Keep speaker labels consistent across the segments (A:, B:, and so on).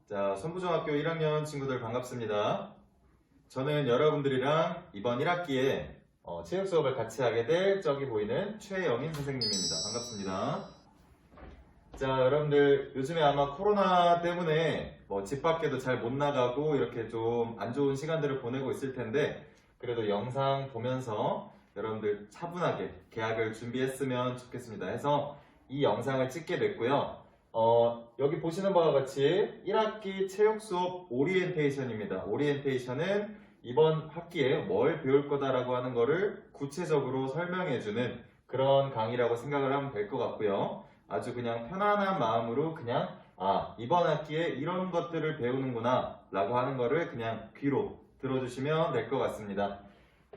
A: 자, 선부중학교 1학년 친구들 반갑습니다. 저는 여러분들이랑 이번 1학기에 체육 수업을 같이 하게 될 저기 보이는 최영인 선생님입니다. 반갑습니다. 자, 여러분들 요즘에 아마 코로나 때문에 집 밖에도 잘 못 나가고 이렇게 좀 안 좋은 시간들을 보내고 있을 텐데 그래도 영상 보면서 여러분들 차분하게 개학을 준비했으면 좋겠습니다. 해서 이 영상을 찍게 됐고요. 여기 보시는 바와 같이 1학기 체육 수업 오리엔테이션입니다. 오리엔테이션은 이번 학기에 뭘 배울 거다라고 하는 거를 구체적으로 설명해주는 그런 강의라고 생각을 하면 될 것 같고요. 아주 그냥 편안한 마음으로 그냥 이번 학기에 이런 것들을 배우는구나 라고 하는 거를 그냥 귀로 들어주시면 될 것 같습니다.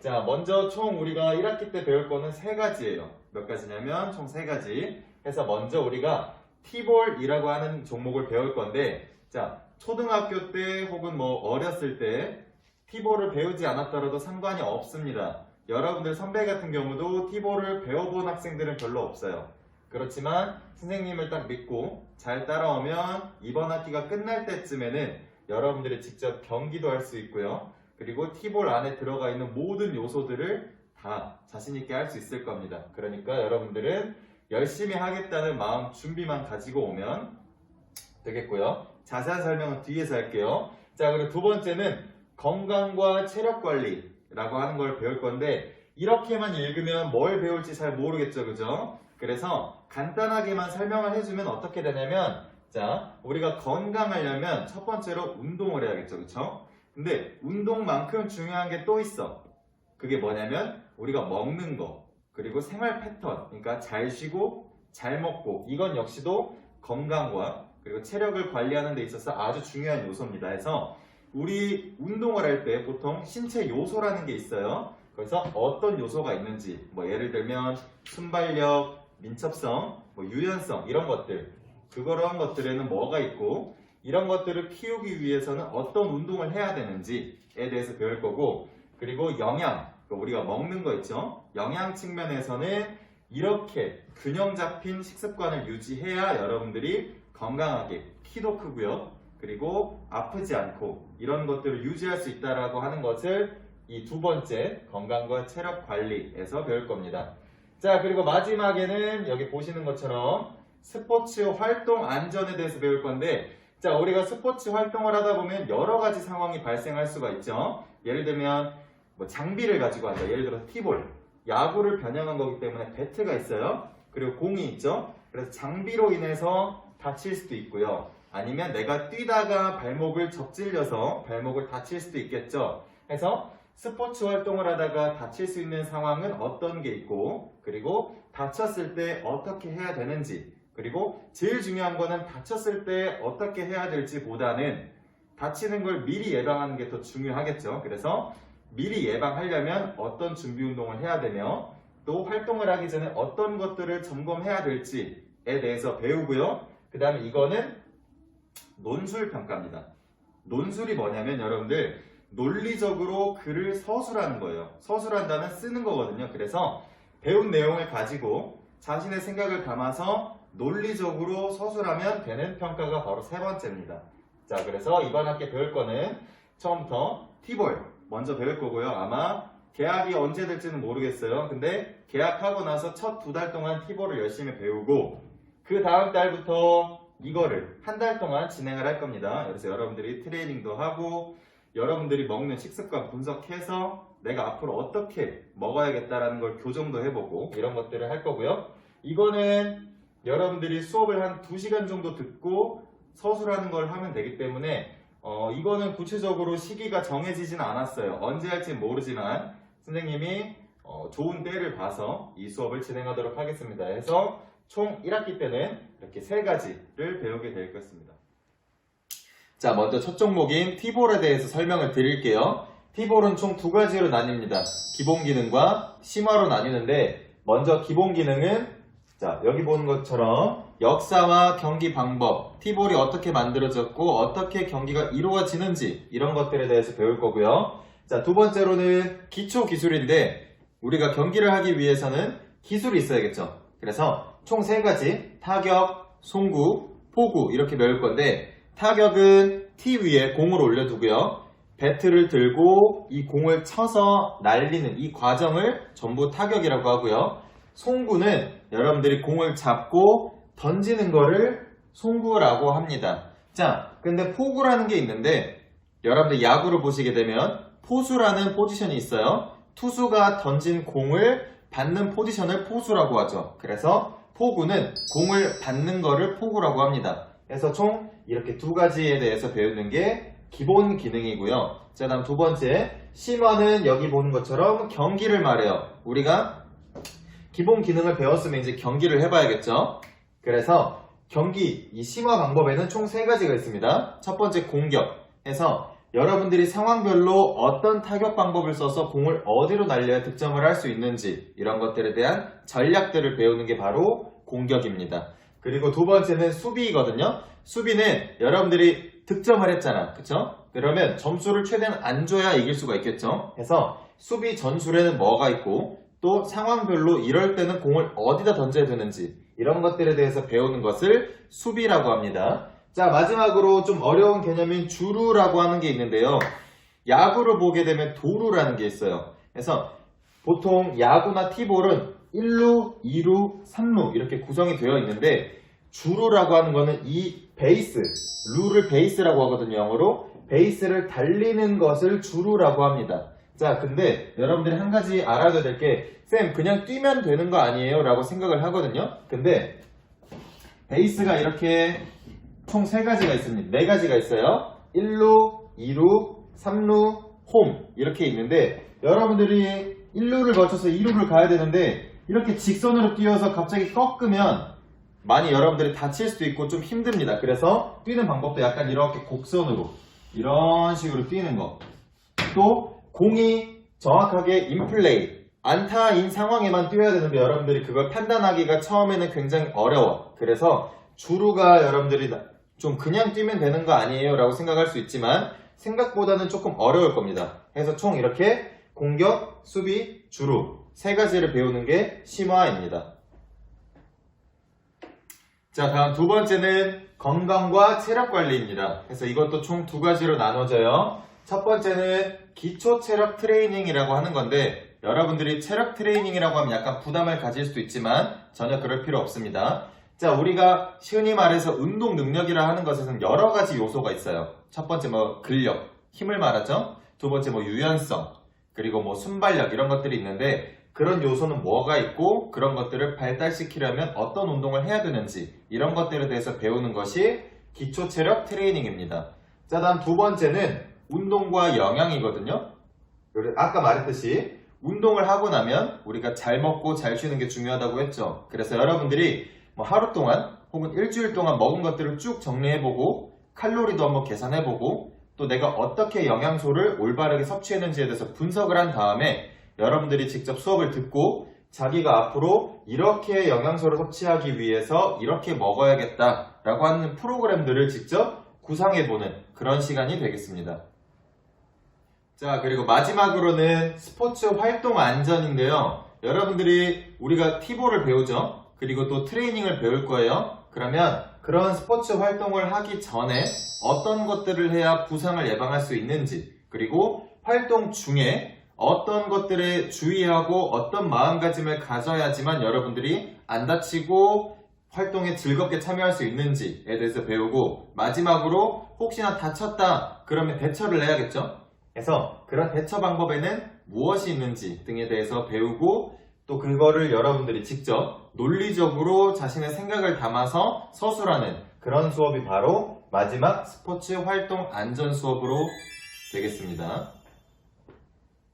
A: 자, 먼저 총 우리가 1학기 때 배울 거는 3가지예요. 몇 가지냐면 총 3가지 해서 먼저 우리가 T볼이라고 하는 종목을 배울 건데, 자, 초등학교 때 혹은 어렸을 때 T볼을 배우지 않았더라도 상관이 없습니다. 여러분들 선배 같은 경우도 T볼을 배워본 학생들은 별로 없어요. 그렇지만 선생님을 딱 믿고 잘 따라오면 이번 학기가 끝날 때쯤에는 여러분들이 직접 경기도 할 수 있고요. 그리고 T볼 안에 들어가 있는 모든 요소들을 다 자신있게 할 수 있을 겁니다. 그러니까 여러분들은 열심히 하겠다는 마음 준비만 가지고 오면 되겠고요. 자세한 설명은 뒤에서 할게요. 자, 그리고 두 번째는 건강과 체력 관리라고 하는 걸 배울 건데 이렇게만 읽으면 뭘 배울지 잘 모르겠죠, 그죠? 그래서 간단하게만 설명을 해주면 어떻게 되냐면, 자, 우리가 건강하려면 첫 번째로 운동을 해야겠죠, 그쵸? 근데 운동만큼 중요한 게 또 있어. 그게 뭐냐면 우리가 먹는 거, 그리고 생활 패턴, 그러니까 잘 쉬고 잘 먹고, 이건 역시도 건강과 그리고 체력을 관리하는 데 있어서 아주 중요한 요소입니다. 해서 우리 운동을 할 때 보통 신체 요소라는 게 있어요. 그래서 어떤 요소가 있는지, 예를 들면 순발력, 민첩성, 유연성 이런 것들, 그런 것들에는 뭐가 있고 이런 것들을 키우기 위해서는 어떤 운동을 해야 되는지에 대해서 배울 거고, 그리고 영양, 우리가 먹는 거 있죠? 영양 측면에서는 이렇게 균형 잡힌 식습관을 유지해야 여러분들이 건강하게 키도 크고요. 그리고 아프지 않고 이런 것들을 유지할 수 있다라고 하는 것을 이 두 번째 건강과 체력 관리에서 배울 겁니다. 자, 그리고 마지막에는 여기 보시는 것처럼 스포츠 활동 안전에 대해서 배울 건데, 자, 우리가 스포츠 활동을 하다 보면 여러 가지 상황이 발생할 수가 있죠. 예를 들면 장비를 가지고 한다. 예를 들어서 T볼, 야구를 변형한 거기 때문에 배트가 있어요. 그리고 공이 있죠. 그래서 장비로 인해서 다칠 수도 있고요. 아니면 내가 뛰다가 발목을 접질려서 발목을 다칠 수도 있겠죠. 해서 스포츠 활동을 하다가 다칠 수 있는 상황은 어떤 게 있고, 그리고 다쳤을 때 어떻게 해야 되는지, 그리고 제일 중요한 거는 다쳤을 때 어떻게 해야 될지 보다는 다치는 걸 미리 예방하는 게 더 중요하겠죠. 그래서 미리 예방하려면 어떤 준비 운동을 해야 되며 또 활동을 하기 전에 어떤 것들을 점검해야 될지에 대해서 배우고요. 그 다음에 이거는 논술 평가입니다. 논술이 뭐냐면 여러분들 논리적으로 글을 서술하는 거예요. 서술한다는 쓰는 거거든요. 그래서 배운 내용을 가지고 자신의 생각을 담아서 논리적으로 서술하면 되는 평가가 바로 세 번째입니다. 자, 그래서 이번 학기에 배울 거는 처음부터 T볼 먼저 배울 거고요. 아마 개학이 언제 될지는 모르겠어요. 근데 개학하고 나서 첫 2달 동안 T볼을 열심히 배우고 그 다음 달부터 이거를 한 달 동안 진행을 할 겁니다. 그래서 여러분들이 트레이닝도 하고 여러분들이 먹는 식습관 분석해서 내가 앞으로 어떻게 먹어야겠다라는 걸 교정도 해보고 이런 것들을 할 거고요. 이거는 여러분들이 수업을 한 2시간 정도 듣고 서술하는 걸 하면 되기 때문에 이거는 구체적으로 시기가 정해지진 않았어요. 언제 할지 모르지만 선생님이 좋은 때를 봐서 이 수업을 진행하도록 하겠습니다. 해서 총 1학기 때는 이렇게 3가지를 배우게 될 것입니다. 자, 먼저 첫 종목인 T볼에 대해서 설명을 드릴게요. T볼은 총 2가지로 나뉩니다. 기본 기능과 심화로 나뉘는데 먼저 기본 기능은 자, 여기 보는 것처럼 역사와 경기 방법, T볼이 어떻게 만들어졌고 어떻게 경기가 이루어지는지 이런 것들에 대해서 배울 거고요. 자, 두 번째로는 기초 기술인데 우리가 경기를 하기 위해서는 기술이 있어야겠죠. 그래서 총 3가지 타격, 송구, 포구 이렇게 배울 건데 타격은 티 위에 공을 올려두고요. 배트를 들고 이 공을 쳐서 날리는 이 과정을 전부 타격이라고 하고요. 송구는 여러분들이 공을 잡고 던지는 거를 송구라고 합니다. 자, 근데 포구라는 게 있는데 여러분들 야구를 보시게 되면 포수라는 포지션이 있어요. 투수가 던진 공을 받는 포지션을 포수라고 하죠. 그래서 포구는 공을 받는 거를 포구라고 합니다. 그래서 총 이렇게 두 가지에 대해서 배우는 게 기본 기능이고요. 자, 다음 두 번째, 심화는 여기 보는 것처럼 경기를 말해요. 우리가 기본 기능을 배웠으면 이제 경기를 해봐야겠죠. 그래서 경기, 이 심화 방법에는 총 세 가지가 있습니다. 첫 번째, 공격. 해서 여러분들이 상황별로 어떤 타격 방법을 써서 공을 어디로 날려야 득점을 할 수 있는지 이런 것들에 대한 전략들을 배우는 게 바로 공격입니다. 그리고 두 번째는 수비이거든요. 수비는 여러분들이 득점을 했잖아. 그쵸? 그러면 점수를 최대한 안 줘야 이길 수가 있겠죠. 그래서 수비 전술에는 뭐가 있고 또 상황별로 이럴 때는 공을 어디다 던져야 되는지 이런 것들에 대해서 배우는 것을 수비라고 합니다. 자, 마지막으로 좀 어려운 개념인 주루라고 하는 게 있는데요. 야구를 보게 되면 도루라는 게 있어요. 그래서 보통 야구나 티볼은 1루, 2루, 3루 이렇게 구성이 되어 있는데 주루라고 하는 거는 이 베이스, 루를 베이스라고 하거든요. 영어로. 베이스를 달리는 것을 주루라고 합니다. 자, 근데 여러분들이 한 가지 알아둬야 될 게 쌤, 그냥 뛰면 되는 거 아니에요? 라고 생각을 하거든요. 근데 베이스가 이렇게 총 3가지가 있습니다. 4가지가 있어요. 1루, 2루, 3루, 홈 이렇게 있는데 여러분들이 1루를 거쳐서 2루를 가야 되는데 이렇게 직선으로 뛰어서 갑자기 꺾으면 많이 여러분들이 다칠 수도 있고 좀 힘듭니다. 그래서 뛰는 방법도 약간 이렇게 곡선으로 이런 식으로 뛰는 거. 또 공이 정확하게 인플레이 안타인 상황에만 뛰어야 되는데 여러분들이 그걸 판단하기가 처음에는 굉장히 어려워. 그래서 주루가 여러분들이 좀 그냥 뛰면 되는 거 아니에요? 라고 생각할 수 있지만 생각보다는 조금 어려울 겁니다. 그래서 총 이렇게 공격, 수비, 주루 3가지를 배우는 게 심화입니다. 자, 다음 두 번째는 건강과 체력 관리입니다. 그래서 이것도 총 2가지로 나눠져요. 첫 번째는 기초 체력 트레이닝이라고 하는 건데 여러분들이 체력 트레이닝이라고 하면 약간 부담을 가질 수도 있지만 전혀 그럴 필요 없습니다. 자, 우리가 흔히 말해서 운동 능력이라 하는 것에는 여러 가지 요소가 있어요. 첫 번째 근력, 힘을 말하죠. 두 번째 유연성, 그리고 순발력 이런 것들이 있는데 그런 요소는 뭐가 있고 그런 것들을 발달시키려면 어떤 운동을 해야 되는지 이런 것들에 대해서 배우는 것이 기초 체력 트레이닝입니다. 자, 다음 두 번째는 운동과 영양이거든요. 아까 말했듯이 운동을 하고 나면 우리가 잘 먹고 잘 쉬는 게 중요하다고 했죠. 그래서 여러분들이 하루 동안 혹은 일주일 동안 먹은 것들을 쭉 정리해보고 칼로리도 한번 계산해보고 또 내가 어떻게 영양소를 올바르게 섭취했는지에 대해서 분석을 한 다음에 여러분들이 직접 수업을 듣고 자기가 앞으로 이렇게 영양소를 섭취하기 위해서 이렇게 먹어야겠다 라고 하는 프로그램들을 직접 구상해보는 그런 시간이 되겠습니다. 자, 그리고 마지막으로는 스포츠 활동 안전인데요. 여러분들이 우리가 티볼을 배우죠. 그리고 또 트레이닝을 배울 거예요. 그러면 그런 스포츠 활동을 하기 전에 어떤 것들을 해야 부상을 예방할 수 있는지 그리고 활동 중에 어떤 것들에 주의하고 어떤 마음가짐을 가져야지만 여러분들이 안 다치고 활동에 즐겁게 참여할 수 있는지에 대해서 배우고 마지막으로 혹시나 다쳤다 그러면 대처를 해야겠죠. 그래서 그런 대처 방법에는 무엇이 있는지 등에 대해서 배우고 또 그거를 여러분들이 직접 논리적으로 자신의 생각을 담아서 서술하는 그런 수업이 바로 마지막 스포츠 활동 안전 수업으로 되겠습니다.